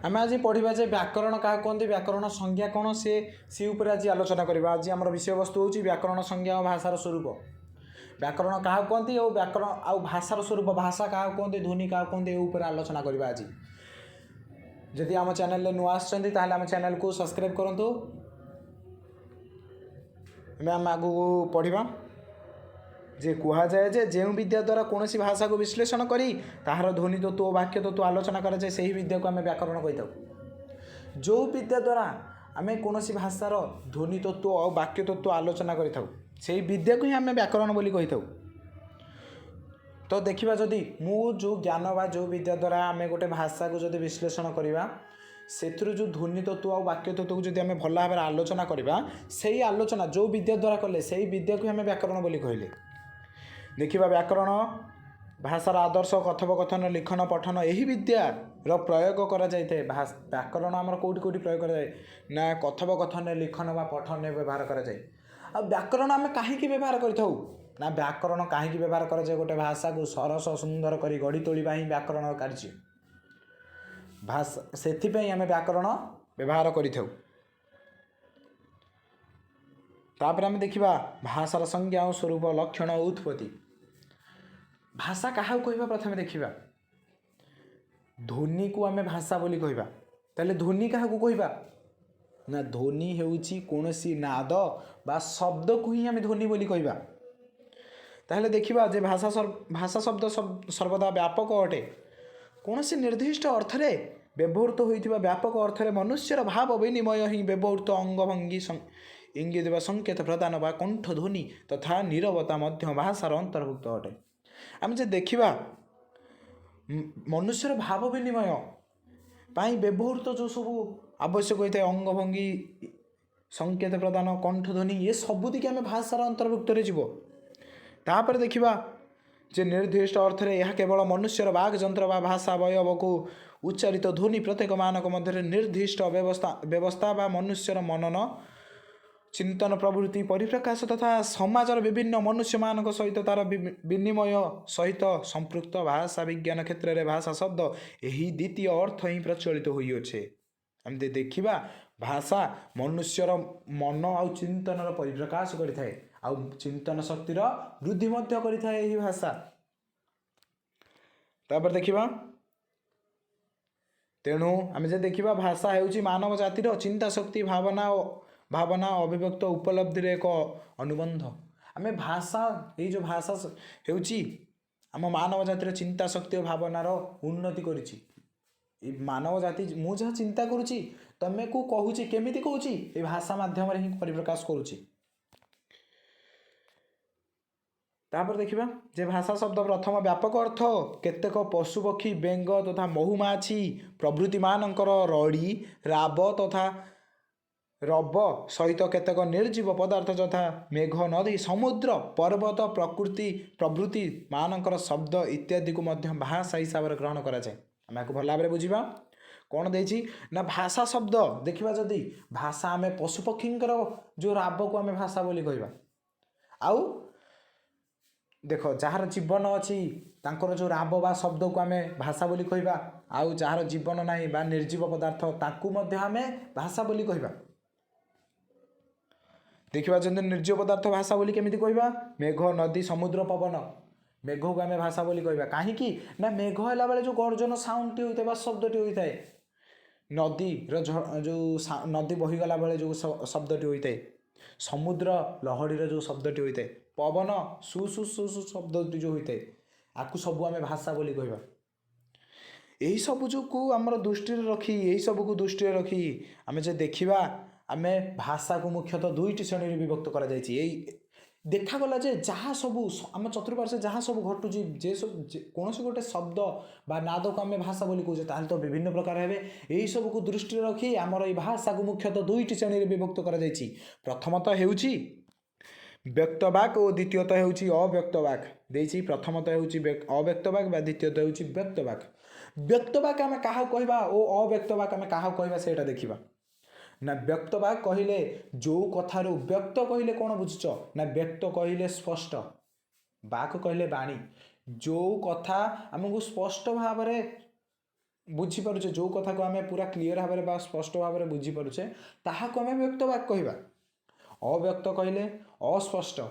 आम आज पढ़ा जे व्याकरण क्या कहते व्याकरण संज्ञा कौन सी उपर आज आलोचना करवा। आज आम विषय वस्तु हूँ व्याकरण संज्ञा और भाषार स्वरूप। व्याकरण क्या कहते और व्याकरण आउ भाषार स्वरूप भाषा क्या कहते ध्वनि क्या कहते ऊपर आलोचना करवा। आज जदि आम चैनल नुआ आम चैनल को सब्सक्राइब करूँ। आम आगू पढ़ा जे कहुए जे जो विद्या द्वारा कौन भाषा को विश्लेषण करी ताहार ध्वनि तत्व और वाक्य तत्व आलोचना कराए से विद्या को आम व्याकरण कही। जो विद्या द्वारा आम कौन भाषार ध्वनि तत्व और वाक्य तत्व आलोचना करें से विद्या को ही आम व्याकरण बोली कही। तो देखा जदि मु जो ज्ञान बा जो विद्या द्वारा आम गोटे भाषा को जब विश्लेषण करवा से जो ध्वनि तत्व और वाक्य तत्व को जब आम भल भाव आलोचना करवा से आलोचना जो विद्या द्वारा कले से विद्या को आम व्याकरण बोली कहले। देखिए व्याकरण भाषार आदर्श कथोपकथन लिखन पठन यही विद्यार प्रयोग करा जाए। व्याकरण आमर कौटी कौटी प्रयोग कराए ना कथोपकथन लिखन व पठन व्यवहार कराए। आ व्याकरण आम कहीं व्यवहार करूँ ना व्याकरण कहीं व्यवहार कराए गोटे भाषा को सरस सुंदर कर गढ़ी तोड़ा ही व्याकरण कार्य। भाषा से आम व्याकरण व्यवहार करूँ। तापर आम देखा भाषार संज्ञा और स्वरूप लक्षण और उत्पत्ति। भाषा क्या कहवा प्रथम देखा ध्वनि को आम भाषा बोली कहवा। ताले ध्वनि क्या कहवा ना ध्वनि हेउची कोनोसी नाद बा शब्द को ही आम ध्वनि बोली कहवा। ताहले देखिबा जे भाषा शब्द सर्वदा व्यापक अटे। कोनोसी निर्दिष्ट अर्थरे व्यवहृत होइतिबा व्यापक अर्थरे मनुष्यर भाव विनिमय ही व्यवहृत अंगभंगी इंगित व संकेत प्रदान व कंठध्वनि तथा नीरवता मध्य भाषार अंतर्भुक्त अटे। आम जे देखा मनुष्यर भाव विनिमय पाई व्यवहृत जो सब आवश्यक होता है अंगभंगी संकेत प्रदान कंठध्वनि ये सबुदिक आम भाषार अंतर्भुक्त जीव। तापर देखा जे निर्दिष्ट अर्थरे यह केवल मनुष्यर बाघ जंत्र व भाषा अवयव को उच्चारित ध्वनि प्रत्येक मानक मध्य निर्दिष्ट व्यवस्था व मनुष्यर मनन चिंतन प्रवृत्ति परिप्रकाश तथा समाजर विभिन्न मनुष्य मान सहित तार विनिमय सहित संपृक्त भाषा विज्ञान क्षेत्र में भाषा शब्द यही द्वितीय अर्थ ही प्रचलित होइछे। आम देखा भाषा मनुष्यर मन आउ चिंतन परिप्रकाश करिथाए आउ चिंतन शक्तिर वृद्धि मध्य करिथाए यही भाषा। तापर देखा तेणु आम जे देखा भाषा हेउची मानव जातिर चिंता शक्ति भावना अभिव्यक्त उपलब्धि एक अनुबंध। आम भाषा ये जो भाषा हेउची आम मानव जातिर चिंता शक्ति और भावनार उन्नति करिछि। मानव जाति मु जहाँ चिंता करुच्ची तमे को कहूची केमिति कहूची ये भाषा माध्यम ही परिप्रकाश करुच्ची। तापर देखा जे भाषा शब्द प्रथम व्यापक अर्थ केतेक पशु पक्षी बेंग तथा महुमाछी प्रभृति मानकर रड़ी राब तथा रब सहित केतेक निर्जीव पदार्थ तथा मेघ नदी समुद्र पर्वत प्रकृति प्रभृति मानकर शब्द इत्यादि को मध्य भाषा हिसाब से ग्रहण करा जाए। आम भल भाव में बुझा कौन देछि ना भाषा शब्द देखा जदि भाषा आम पशुपक्षी जो राब को आम भाषा बोली कहवा। आउ देख जार जीवन अच्छी तांकर जो राब बा शब्द को आम भाषा बोली कहवा। आउ जार जीवन ना बा निर्जीव पदार्थ ताकू मध्य आम भाषा बोली कहवा। देखा जब निर्जीव पदार्थ भाषा बोली केमिति कहवा मेघ नदी समुद्र पवन मेघ को आम भाषा बोली कहवा। कहीं ना मेघ है बेले जो गर्जन साउंड होता है शब्दटी होता है नदी जो नदी बहीगला बेले जो शब्दटी होता है समुद्र लहड़ी जो शब्दटी होता है पवन सु सु सु सु शब्दटी जो होता है आपको सबू आम भाषा बोली कहवा। यही सब जो को आमर दृष्टि रखी यही सब को दृष्टि रखी आम जे देखा आम भाषा को मुख्यतः दुईटी श्रेणी विभक्त करा जायछि। यही देखागला जे जहाँ सबू आम चतुर्पार्श्व जहाँ सब घटुची जे सब कौन गोटे शब्द बा नाद को आम भाषा बोली कहे ताल तो विभिन्न प्रकार हे यही सब को दृष्टि रखी आमर ये भाषा को मुख्यतः दुईटी श्रेणी विभक्त करा जायछि। प्रथमतः हेउची व्यक्तवाक और द्वितीयतः हेउची अव्यक्तवाक देछि। प्रथमतः हेउची अव्यक्तवाक बा द्वितीयतः हेउची व्यक्तवाक। व्यक्तवाक आम क्या कहवा और अव्यक्तवाक आम क्या कहवा सेटा देखिबा ना। व्यक्तवाक कहले जो कथारू व्यक्त कहले कौन बुझुच ना व्यक्त कहले स्पष्ट बाक कहले बाणी जो कथा आमको स्पष्ट भाव बुझीपारे जो कथा को आम पूरा क्लीयर भाव में स्पष्ट भाव में बुझीपारे ताहाको आम व्यक्त वाक्य कहवा। अव्यक्त कहले अस्पष्ट,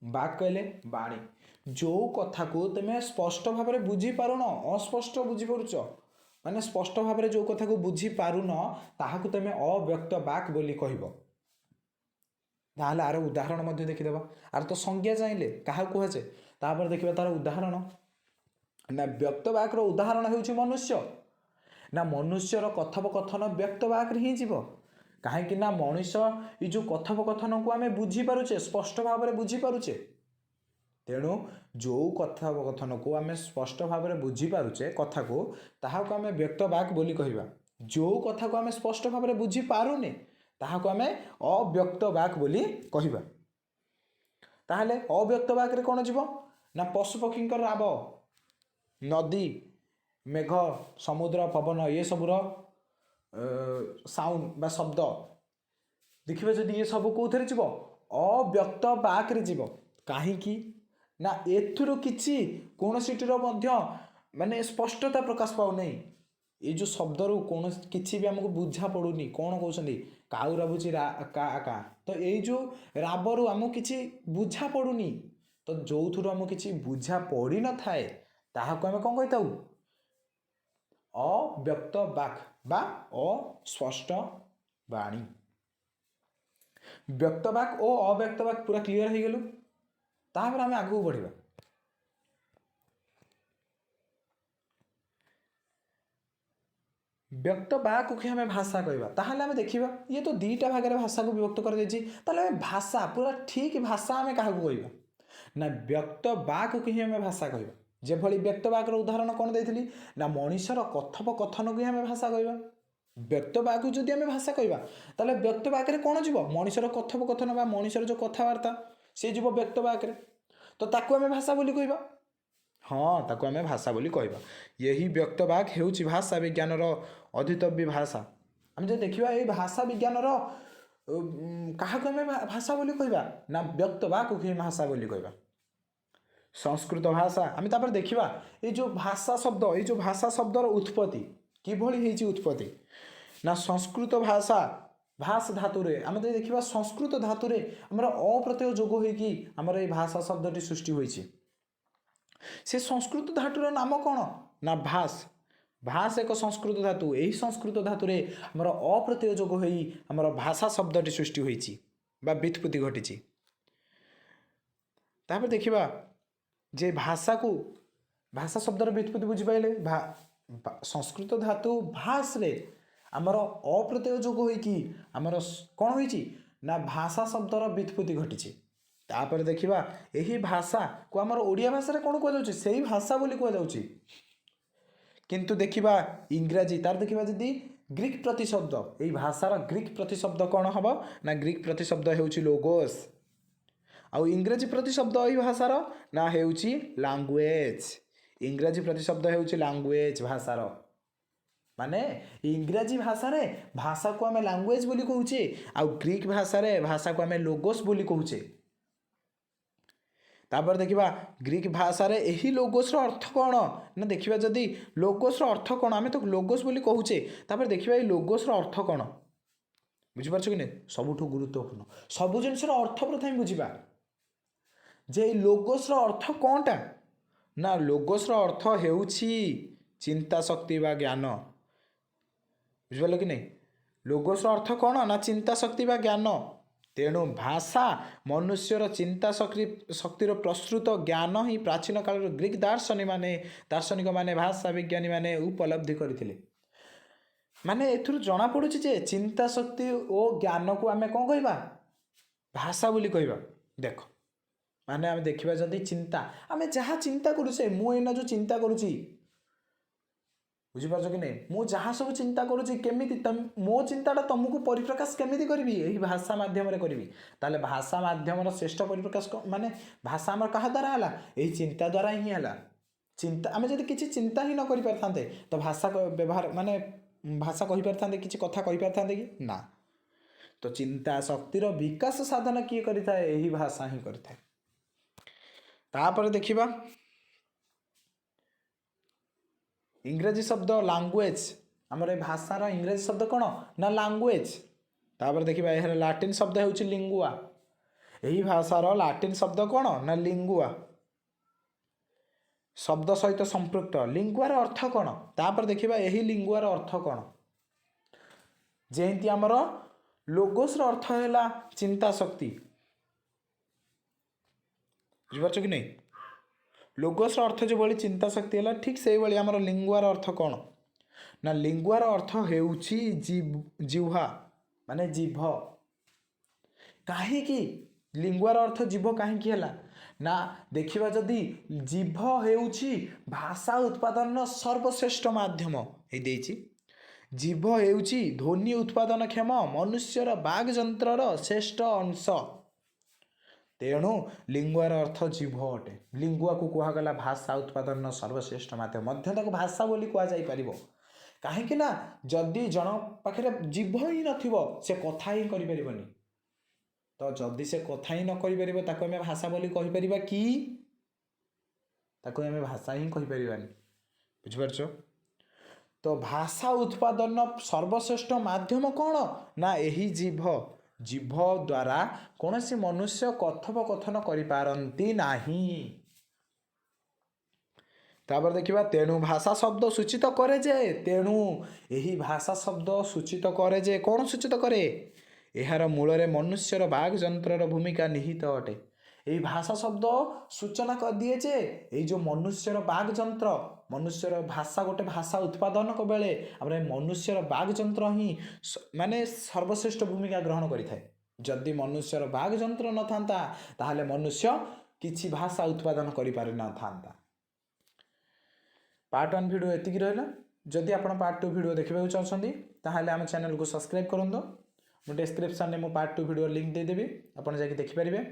बाक कहले बाणी। जो कथा को तुम स्पष्ट भाव में बुझीपारुन, अस्पष्ट बुझीपारुच माने स्पष्ट भाव में जो कथा को बुझीपारुन ताहाको तुम अव्यक्त बाक बोली कहब। ताहले आर उदाहरण मध्य देखिदेबा। आर तो संज्ञा चाहिए क्या कहुचे तापर देखिबा तार उदाहरण ना। व्यक्त वाक्र उदाहरण होउछि मनुष्य ना, मनुष्यर कथोपकथन व्यक्त वाक्र ही जीव। कहीं ना मनुष्य ये जो कथोपकथन को आम बुझीपारुचे स्पष्ट भाव में बुझीपारुचे, तेणु जो कथोपकथन को आम स्पष्ट भाव में बुझीपारुचे कथा को ताहाको आम व्यक्त वाक्य बोली कहवा। जो कथा को आम स्पष्ट भाव में बुझीपारुने ताहाको आम अव्यक्त वाक्य बोली कहवा। ताहले अव्यक्त वाक्य कौन जीव ना पशुपक्षी राब, नदी, मेघ, समुद्र, पवन ये सबूर साउंड बा शब्द देखिए जदि ये सब कौन जीव अव्यक्त वाक्य जीव। कहीं ना एथुरु किछि कौन सीटर माने स्पष्टता प्रकाश पाऊना। ये जो शब्द रु कौन किछि भी आमको बुझा पड़ुनी कौन कहते काउ राबुची का तो ये जो राबरू आमको किछि बुझा पड़ुनी। तो जो थुरु आमको किछि बुझा पड़ी न थाए ताहाको आमे कौन कहताउ अव्यक्त वाक् बा अस्पष्ट वाणी। व्यक्त वाक् और अव्यक्त वाक् पूरा क्लियर हो गलु। तापर आमे आगु बढ़िबा। व्यक्त वाक् को आम भाषा कहवा ताहले आम देखिबा ये तो दुईटा भाग में भाषा को विभक्त कर देछि। ताहले भाषा पूरा ठीक भाषा आम क्या कहवा ना व्यक्त वाक् को ही आम भाषा कहवा। जेभली व्यक्त वाक्र उदाहरण कौन देथिली ना मनुष्यर कथोपकथन को आम भाषा कहवा। व्यक्त वाक्य जदि आम भाषा कहवा ताहले व्यक्त वाक्य कौन जीव मनुष्यर कथोपकथन बा मनुष्यर जो कथबार्ता सी जीव व्यक्त वाक्य तो ताकू आम भाषा बोली कहवा। हाँ ताकू आम भाषा बोली कहवा। यही व्यक्त वाक्य हेउछि भाषा विज्ञान अधीतव्य भाषा। आम जो देखिबा ये भाषा विज्ञान क्या आम भाषा बोली कहवा ना व्यक्त वाक्य को भाषा बोली कहवा। संस्कृत भाषा आम तापर देखिबा ये जो भाषा शब्द ये जो भाषा शब्दर उत्पत्ति किभली हेछि उत्पत्ति ना संस्कृत भाषा भाष धातुरे आम तो देखिबा संस्कृत धातुरे आमर अप्रत्यय जोग होइकि आमर ये भाषा शब्दटी सृष्टि होइछि। से संस्कृत धातुर नाम कौन ना भाष। भाष एक संस्कृत धातु। यही संस्कृत धातुरे आमर अप्रत्यय जोग होई आमर भाषा शब्दटी सृष्टि होइछि बा व्युत्पत्ति घटिछि। तापर देखिबा जे भाषा को भाषा शब्दर व्युत्पत्ति बुझिपाइले संस्कृत धातु भाष रे आमर अप्रत्यय जोग होइकि आमर कौन होइछि ना भाषा शब्दर व्युत्पत्ति घटिछि। तापर देखिबा यही भाषा को आमर ओडिया भाषा रे कौन कहल जाउछि सेही भाषा बोली कहल जाउछि। किंतु देखिबा इंग्राजी तार देखिबा जदि ग्रीक प्रतिशब्द यही भाषार ग्रीक प्रतिशब्द कौन हबो ना ग्रीक प्रतिशब्द हेउछि लोगोस आउ इंग्राजी प्रतिशब्द यही भाषार ना हेउछि लैंग्वेज। इंग्राजी प्रतिशब्द हेउछि लैंग्वेज भाषार माने इंग्राजी भाषा रे भाषा को आम लैंग्वेज बोली कहूचे आउ ग्रीक भाषा रे भाषा को आम लोगोस बोली कहूचे। तापर देखिबा ग्रीक भाषा रे यही लोगोस रो अर्थ कौन ना देखिबा जदि लोगोस रो अर्थ कौन आम तो लोगोस बोली कहूचे तापर देखिबा ये लोगोस रो अर्थ कौन बुझी पारछ कि नै सबुठु गुरुत्वपूर्ण सबु जिनिस रो अर्थ प्रथम बुझिबा जे लोगोस रो अर्थ कोनटा ना लोगोस रो अर्थ हेउछि चिंता शक्ति बा ज्ञान। बुझिपाल कि नै लोगोस रो अर्थ कौन ना चिंता शक्ति बा ज्ञान। तेणु भाषा मनुष्यर चिंता शक्तिर प्रसृत ज्ञान ही प्राचीन काल ग्रीक दार्शनिक माने भाषा विज्ञानी माने उपलब्धि करथिले। माने एथुरु जना पड़ुछि जे चिंता शक्ति और ज्ञान को आमे कौन कहबा भाषा बोली कहबा। देख माने आमे देखिबा जदि चिंता आमे जहाँ चिंता करूछे मु एना जो चिंता करूछि बुझी पारछ कि नै मु जहाँ सब चिंता करूछि केमिति मो चिंताटा तुमको परिप्रकाश केमिति करबी यही भाषा माध्यम रे करबी। ताले भाषा माध्यम रो श्रेष्ठ परिप्रकाश माने भाषा हमर कहा द्वारा हला यही चिंता द्वारा ही हला। चिंता आमे जदि किछि चिंता ही न करि परथांते तो भाषा को व्यवहार माने भाषा कहि परथांते किछि कथा कहि परथांते कि ना। तो चिंता शक्तिर विकास साधन किए करिथाए यही भाषा ही करिथाए। तापर देखिबा इंग्रजी शब्द लैंग्वेज आमर ए भाषार इंग्रजी शब्द कौन ना लैंग्वेज। तापर देखिबा एहर लाटिन शब्द होउछि लिंगुआ। एही भाषार लाटिन शब्द कौन ना लिंगुआ। शब्द सहित संपृक्त लिंगुआर अर्थ कौन तापर देखिबा एही लिंगुआर अर्थ कौन। जेंति आमर लोगोस रो अर्थ हैला चिंता शक्ति बुझिपारछ कि नहीं। लोगोस रो अर्थ जो बड़ी चिंता शक्ति हैला ठीक सेही बड़ी आमर लिंगुआर अर्थ कौन ना लिंगुआर अर्थ हेउछि जिह्वा माने जीभ। काहेकि लिंगुआर अर्थ जीभ काहेकि हैला ना देखिबा जदि जीभ हेउछि भाषा उत्पादन सर्वश्रेष्ठ माध्यम हे देछि। जीभ हेउछि ध्वनि उत्पादन क्षम मनुष्यर बाग यंत्रर श्रेष्ठ अंश। तेणु लिंगुआर अर्थ जीभ अटे। लिंगुआ को कुहागला भाषा उत्पादन सर्वश्रेष्ठ माध्यम मध्य भाषा बोली कुआ जाई परिबो। काहेकि ना जदि जन पाखरे जीभ ही नथिबो से कथा ही करि परिबनी। तो जदि से कथा ही न करि परिबो ताको हमें भाषा बोली कहि परिबा कि ताको हमें भाषा ही कहि परिबानी बुझि पारछो। तो भाषा उत्पादन सर्वश्रेष्ठ माध्यम कौन ना यही जीभ। जीभ द्वारा कौन सी मनुष्य कथोपकथन करि पारंती नाही। तापर देखिबा तेणु भाषा शब्द सूचित करे जे तेणु यही भाषा शब्द सूचित करे जे कौन सूचित करे एहार मूलरे मनुष्यर बाग यंत्रर भूमिका निहित अटे। यही भाषा शब्द सूचना कर दिए जे ये जो मनुष्यर बाग यंत्र मनुष्यर भाषा गोटे भाषा उत्पादन को बेले आमरे मनुष्यर बाग यंत्र ही माने सर्वश्रेष्ठ भूमिका ग्रहण करि थाए। जदि मनुष्यर बाग यंत्र न थांता ताहले मनुष्य किछि भाषा उत्पादन करि पारि न थांता। पार्ट 1 वीडियो एतिकी रहला। जदि आपण पार्ट 2 वीडियो देखिबा चाहछंती ताहले हम चैनल को सब्सक्राइब करंदो। मु डिस्क्रिप्शन में मो पार्ट 2 वीडियो लिंक दे देबी आपण जाके देखि परिबे।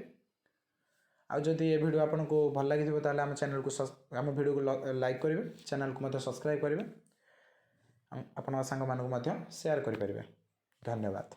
आ जदि ये वीडियो आपन को भल लागिथिबो ताहले हम चैनल को हम वीडियो को लाइक करिवे चैनल को मते सब्सक्राइब करिवे आपण संग मान को मते शेयर करि परिबे। धन्यवाद।